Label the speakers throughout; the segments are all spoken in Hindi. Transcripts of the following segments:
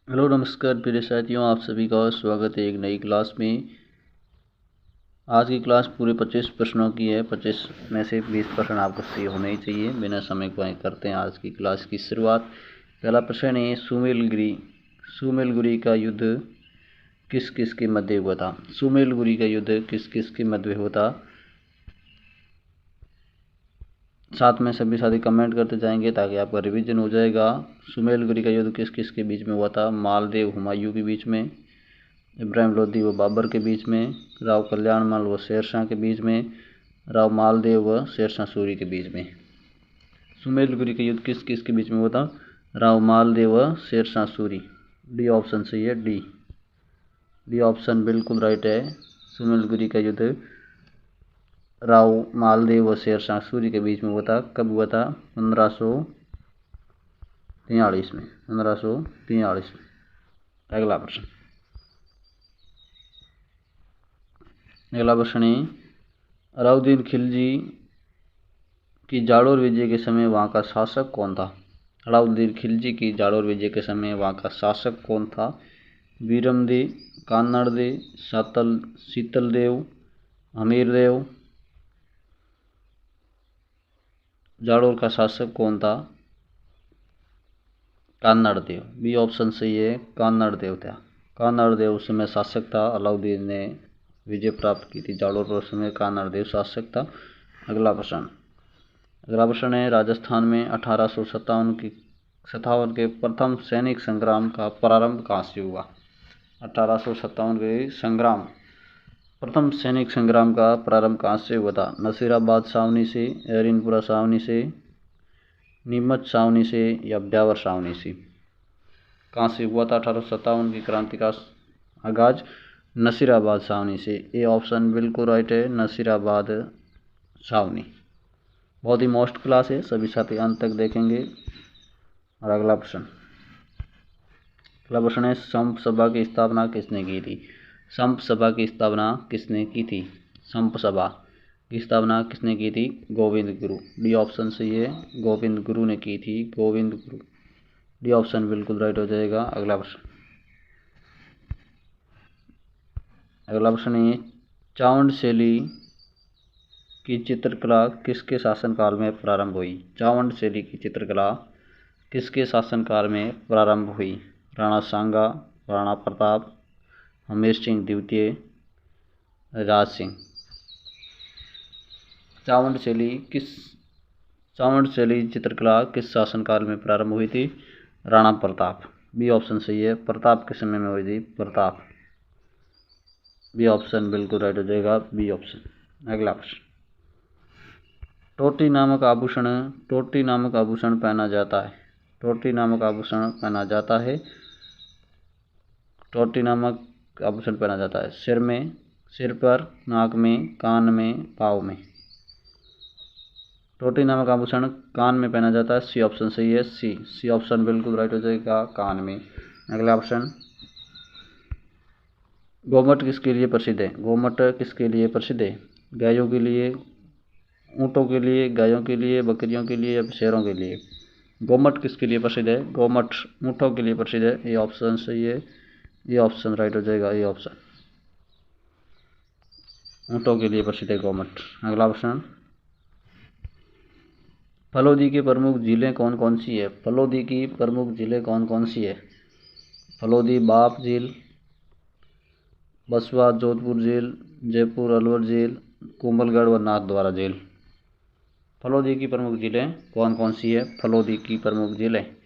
Speaker 1: हेलो नमस्कार प्रिय साथियों, आप सभी का स्वागत है एक नई क्लास में। आज की क्लास पूरे 25 प्रश्नों की है। 25 में से 20 प्रश्न आपको सही होने ही चाहिए। बिना समय को करते हैं आज की क्लास की शुरुआत। पहला प्रश्न है, सुमेलगुरी का युद्ध किस किस के मध्य हुआ था। सुमेलगुरी का युद्ध किस किस के मध्य हुआ था। साथ में सभी साथी कमेंट करते जाएंगे ताकि आपका रिवीजन हो जाएगा। सुमेलगुरी का युद्ध किस किस के बीच में हुआ था। मालदेव हुमायूं के बीच में, इब्राहिम लोदी व बाबर के बीच में, राव कल्याणमल व शेरशाह के बीच में, राव मालदेव व शेरशाह सूरी के बीच में। सुमेलगुरी का युद्ध किस किस के बीच में हुआ था। राव मालदेव व शेरशाह सूरी। डी ऑप्शन सही है। डी ऑप्शन बिल्कुल राइट है। सुमेलगुरी का युद्ध राव मालदेव व शेरशाह सूरी के बीच में हुआ था। कब हुआ था? 1543 में। 1543 में। अगला प्रश्न है, अलाउद्दीन खिलजी की जालोर विजय के समय वहाँ का शासक कौन था। अलाउद्दीन खिलजी की जालोर विजय के समय वहाँ का शासक कौन था। वीरमदेव, कान्नाडदेव, शीतलदेव, हमीरदेव। जालोर का शासक कौन था? कान्नाडदेव। बी ऑप्शन सही है। कान्नाडदेव था। कान्नाडदेव उस समय शासक था। अलाउद्दीन ने विजय प्राप्त की थी जालोर पर, उस समय कान्नाडदेव शासक था। अगला प्रश्न है, राजस्थान में 1857 के प्रथम सैनिक संग्राम का प्रारंभ कहाँ से हुआ। 1857 के प्रथम सैनिक संग्राम का प्रारंभ कहाँ से हुआ था। नसीराबाद छावनी से, एरिनपुरा छावनी से, नीमच छावनी से या ब्यावर छावनी से। कहाँ से हुआ था 1857 की क्रांति का आगाज? नसीराबाद छावनी से। ए ऑप्शन बिल्कुल राइट है। नसीराबाद छावनी। बहुत ही मोस्ट क्लास है, सभी साथी अंत तक देखेंगे। और अगला प्रश्न है, संप सभा की स्थापना किसने की थी। संप सभा की स्थापना किसने की थी। संप सभा की स्थापना किसने की थी। गोविंद गुरु। डी ऑप्शन सही है। गोविंद गुरु ने की थी। गोविंद गुरु। डी ऑप्शन बिल्कुल राइट हो जाएगा। अगला प्रश्न है, चावंड शैली की चित्रकला किसके शासनकाल में प्रारंभ हुई। चावंड शैली की चित्रकला किसके शासनकाल में प्रारंभ हुई। राणा सांगा, राणा प्रताप, हमीर सिंह द्वितीय, राज सिंह। चावंड शैली चित्रकला किस शासनकाल में प्रारंभ हुई थी। राणा प्रताप। बी ऑप्शन सही है। प्रताप के समय में हुई थी। प्रताप। बी ऑप्शन बिल्कुल राइट हो जाएगा। B option. अगला प्रश्न, टोटी नामक आभूषण पहना जाता है। टोटी नामक आभूषण पहना जाता है। टोटी नामक आभूषण पहना जाता है सिर में, सिर पर, नाक में, कान में, पाँव में। टोटी नामक आभूषण कान में पहना जाता है। सी ऑप्शन सही है। सी ऑप्शन बिल्कुल राइट हो जाएगा। कान में। अगला ऑप्शन, गोमट किसके लिए प्रसिद्ध है। गोमट किसके लिए प्रसिद्ध है। गायों के लिए, ऊँटों के लिए, गायों के लिए, बकरियों के लिए या शेरों के लिए। गोमट किसके लिए प्रसिद्ध है। गोमट ऊँटों के लिए प्रसिद्ध है। ये ऑप्शन सही है। ये ऑप्शन राइट हो जाएगा। ये ऑप्शन ऊँटों के लिए प्रसिद्ध है गोमट। अगला प्रश्न, फलोदी की प्रमुख झीलें कौन कौन सी है। फलोदी की प्रमुख झीलें कौन कौन सी है। फलोदी बाप झील, बसवा जोधपुर झील, जयपुर अलवर झील, कोमलगढ़ व नाथद्वारा झील। फलोदी की प्रमुख झीलें कौन कौन सी है। फलोदी की प्रमुख झीलें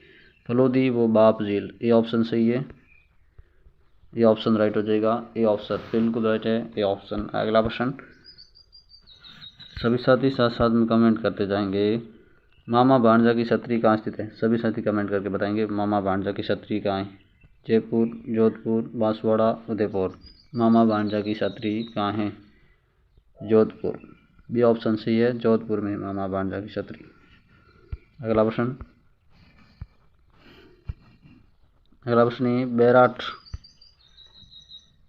Speaker 1: फलोदी व बाप झील। ये ऑप्शन सही है। ये ऑप्शन राइट हो जाएगा। ये ऑप्शन बिल्कुल राइट है। ये ऑप्शन। अगला प्रश्न, सभी साथी साथ साथ में कमेंट करते जाएंगे। मामा भांजा की छतरी कहाँ स्थित है। सभी साथी कमेंट करके बताएंगे मामा भांजा की छतरी कहाँ है। जयपुर, जोधपुर, बांसवाड़ा, उदयपुर। मामा भांजा की छतरी कहाँ है। जोधपुर। बी ऑप्शन सही है। जोधपुर में मामा भांजा की छतरी। अगला प्रश्न है,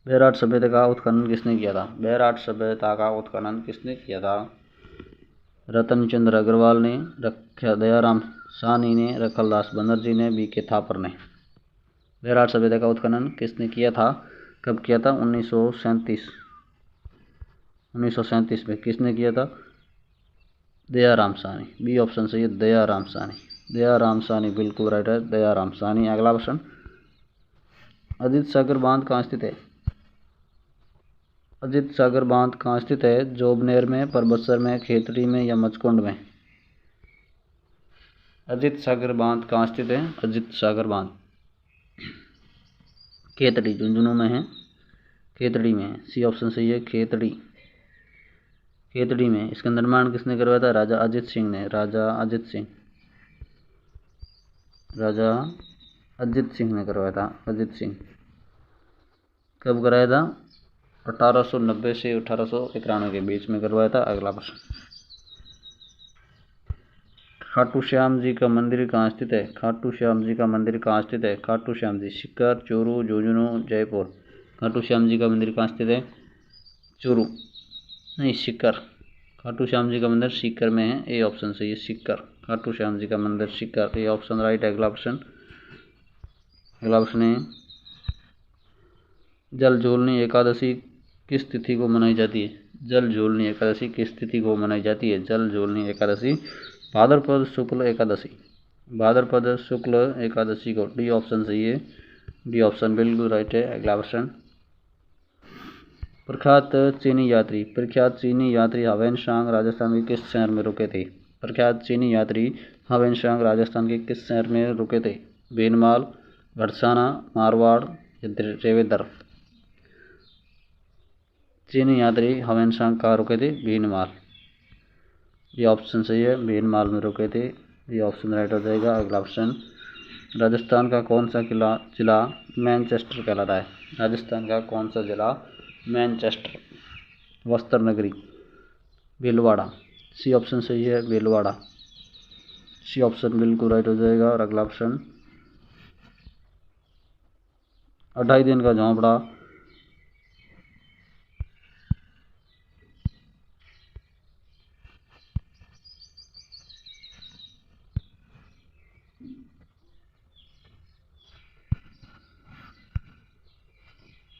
Speaker 1: बैराट सभ्यता का उत्खनन किसने किया था। बैराट सभ्यता का उत्खनन किसने किया था। रतन चंद्र अग्रवाल ने, दयाराम साहनी ने, रखलदास बनर्जी ने, बी के थापर ने। बेरार सभ्यता का उत्खनन किसने किया था, कब किया था, 1937 में किसने किया था, दयाराम साहनी। बी ऑप्शन सही है, दयाराम साहनी। दयाराम साहनी बिल्कुल राइट है, दयाराम साहनी। अगला क्वेश्चन, अजीत सागर बांध कहाँ स्थित है, अजीत सागर बांध कहाँ स्थित है, जोबनेर में, परबतसर में, खेतड़ी में या मचकुंड में। अजीत सागर बांध कहाँ स्थित है, अजीत सागर बांध खेतड़ी, झुंझुनू में है, खेतड़ी में है। सी ऑप्शन सही है, खेतड़ी, खेतड़ी में। इसका निर्माण किसने करवाया था, राजा अजित सिंह ने, राजा अजित सिंह, राजा अजित सिंह ने करवाया था, अजित सिंह। कब कराया था, 1890 से 1891 के बीच में करवाया था। अगला प्रश्न, खाटू श्याम जी का मंदिर कहाँ स्थित है, खाटू श्याम जी का मंदिर कहाँ स्थित है, खाटू श्याम जी, सीकर, चूरू, झुंझुनू, जयपुर। खाटू श्याम जी का मंदिर कहाँ स्थित है, चूरू नहीं, सीकर। खाटू श्याम जी का मंदिर सीकर में है, ए ऑप्शन सही है, सीकर। खाटू श्याम जी का मंदिर सीकर, ए ऑप्शन राइट। अगला प्रश्न, अगला प्रश्न है, जल झूलनी एकादशी किस तिथि को मनाई जाती है, जल झूलनी एकादशी किस तिथि को मनाई जाती है, जल झूलनी एकादशी भाद्रपद शुक्ल एकादशी, भाद्रपद शुक्ल एकादशी को। डी ऑप्शन सही है, डी ऑप्शन बिल्कुल राइट है। अगला प्रश्न, प्रख्यात चीनी यात्री, प्रख्यात चीनी यात्री हवेनसांग राजस्थान के किस शहर में रुके थे, प्रख्यात चीनी यात्री हवेनसांग राजस्थान के किस शहर में रुके थे, भीनमाल, घड़साना, मारवाड़ या रेवेदर। चीनी यात्री हवेनसांग कहाँ रुके थे, भीनमाल, ये ऑप्शन सही है, भीनमाल में रुके थे, ये ऑप्शन राइट हो जाएगा। अगला ऑप्शन, राजस्थान का कौन सा जिला मैनचेस्टर कहलाता है, राजस्थान का कौन सा जिला मैनचेस्टर, वस्त्र नगरी, भीलवाड़ा। सी ऑप्शन सही है, भीलवाड़ा, सी ऑप्शन बिल्कुल राइट हो जाएगा। और अगला ऑप्शन, 28 दिन का झोंपड़ा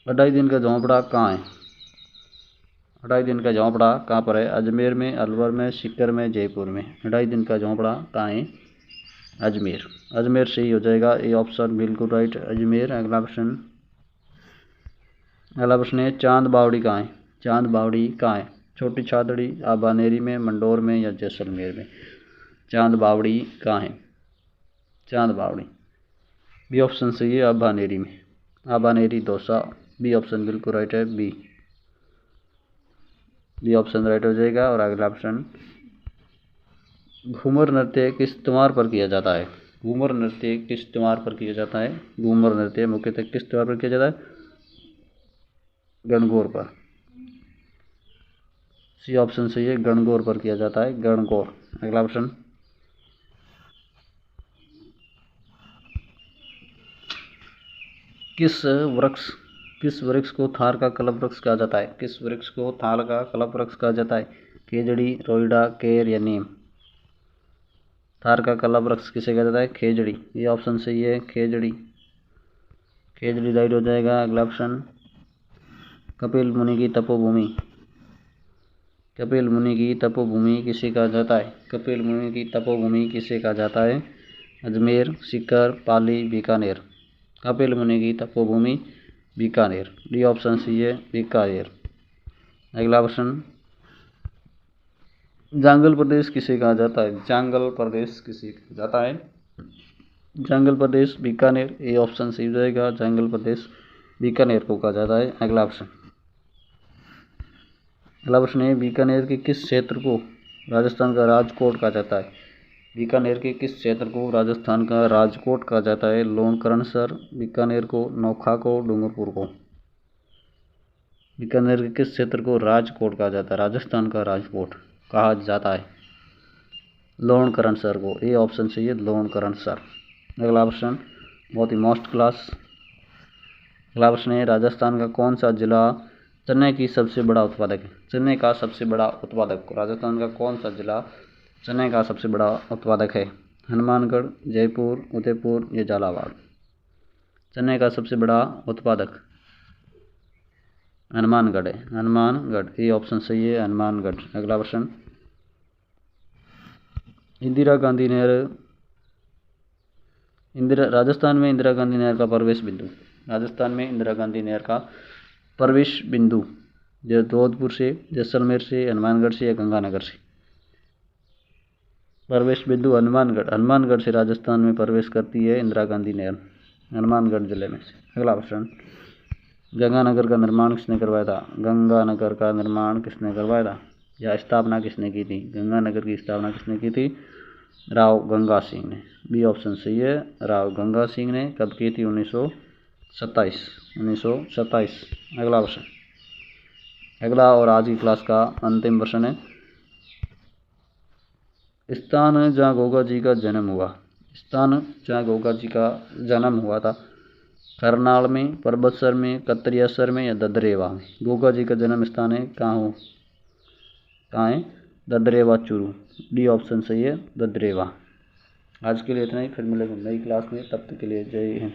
Speaker 1: अढ़ाई दिन का झोंपड़ा कहाँ है, 28 दिन का झोंपड़ा कहाँ पर है, अजमेर में, अलवर में, सीकर में, जयपुर में। 28 दिन का झोंपड़ा कहाँ है, अजमेर, अजमेर सही हो जाएगा, ये ऑप्शन बिल्कुल राइट, अजमेर। अगला प्रश्न, अगला प्रश्न है, चांद बावड़ी कहाँ है, चांद बावड़ी कहाँ है, छोटी छादड़ी, आबानेरी में, मंडोर में या जैसलमेर में। चांद बावड़ी कहाँ है, चांद बावड़ी, बी ऑप्शन सही है, आबानेरी में, आबानेरी दौसा, बी ऑप्शन बिल्कुल राइट है, बी, बी ऑप्शन राइट हो जाएगा। और अगला ऑप्शन, घूमर नृत्य किस त्योहार पर किया जाता है, घूमर नृत्य किस त्योहार पर किया जाता है, घूमर नृत्य मुख्यतः किस त्योहार पर किया जाता है, गणगौर पर। सी ऑप्शन सही है, गणगौर पर किया जाता है, गणगौर। अगला ऑप्शन, किस वृक्ष को थार का कल्प वृक्ष कहा जाता है, किस वृक्ष को थार का कल्प वृक्ष कहा जाता है, खेजड़ी, रोइडा, केर या नीम। थार का कल्प वृक्ष किसे कहा जाता है, खेजड़ी, ये ऑप्शन सही है, खेजड़ी, खेजड़ी राइट हो जाएगा। अगला ऑप्शन, कपिल मुनि की तपोभूमि, कपिल मुनि की तपोभूमि किसे कहा जाता है, कपिल मुनि की तपोभूमि किसे कहा जाता है, अजमेर, सीकर, पाली, बीकानेर। कपिल मुनि की तपोभूमि बीकानेर, डी ऑप्शन सी है, बीकानेर। अगला प्रश्न, जांगल प्रदेश किसे कहा जाता है, जांगल प्रदेश किसे कहा जाता है, जांगल प्रदेश बीकानेर, ए ऑप्शन सही हो जाएगा, जांगल प्रदेश बीकानेर को कहा जाता है। अगला प्रश्न, अगला प्रश्न है, बीकानेर के किस क्षेत्र को राजस्थान का राजकोट कहा जाता है, बीकानेर के किस क्षेत्र को राजस्थान का राजकोट कहा जाता है, लोनकरणसर, बीकानेर को, नोखा को, डूंगरपुर को। बीकानेर के किस क्षेत्र को राजकोट कहा जाता है, राजस्थान का राजकोट कहा जाता है, लोनकरणसर को, ये ऑप्शन सही है, लोनकरणसर। अगला प्रश्न बहुत ही मोस्ट क्लास, अगला प्रश्न है, राजस्थान का कौन सा जिला चने की सबसे बड़ा उत्पादक है, चने का सबसे बड़ा उत्पादक, राजस्थान का कौन सा जिला चने का सबसे बड़ा उत्पादक है, हनुमानगढ़, जयपुर, उदयपुर या झालावाड़। चने का सबसे बड़ा उत्पादक हनुमानगढ़ है, हनुमानगढ़, ये ऑप्शन सही है, हनुमानगढ़। अगला प्रश्न, राजस्थान में इंदिरा गांधी नहर का प्रवेश बिंदु, राजस्थान में इंदिरा गांधी नहर का प्रवेश बिंदु जो जोधपुर से, जैसलमेर से, हनुमानगढ़ से या गंगानगर से। प्रवेश बिंदु हनुमानगढ़, हनुमानगढ़ से राजस्थान में प्रवेश करती है इंदिरा गांधी नहर, हनुमानगढ़ जिले में से। अगला प्रश्न, गंगानगर का निर्माण किसने करवाया था? गंगानगर का निर्माण किसने करवाया था या स्थापना किसने की थी? गंगानगर की स्थापना किसने की थी? राव गंगा सिंह ने। बी ऑप्शन सही है, राव गंगा सिंह ने। कब की थी? 1927। अगला प्रश्न, अगला और आज की क्लास का अंतिम प्रश्न है, स्थान जहाँ गोगा जी का जन्म हुआ, स्थान जहाँ गोगा जी का जन्म हुआ था, करनाल में, परबतसर में, कतरियासर में या ददरेवा में। गोगा जी का जन्म स्थान है कहाँ है? ददरेवा चूरू। डी ऑप्शन सही है, ददरेवा। आज के लिए इतना ही, फिर मिलेंगे नई क्लास में, तब तक के लिए जय हिंद।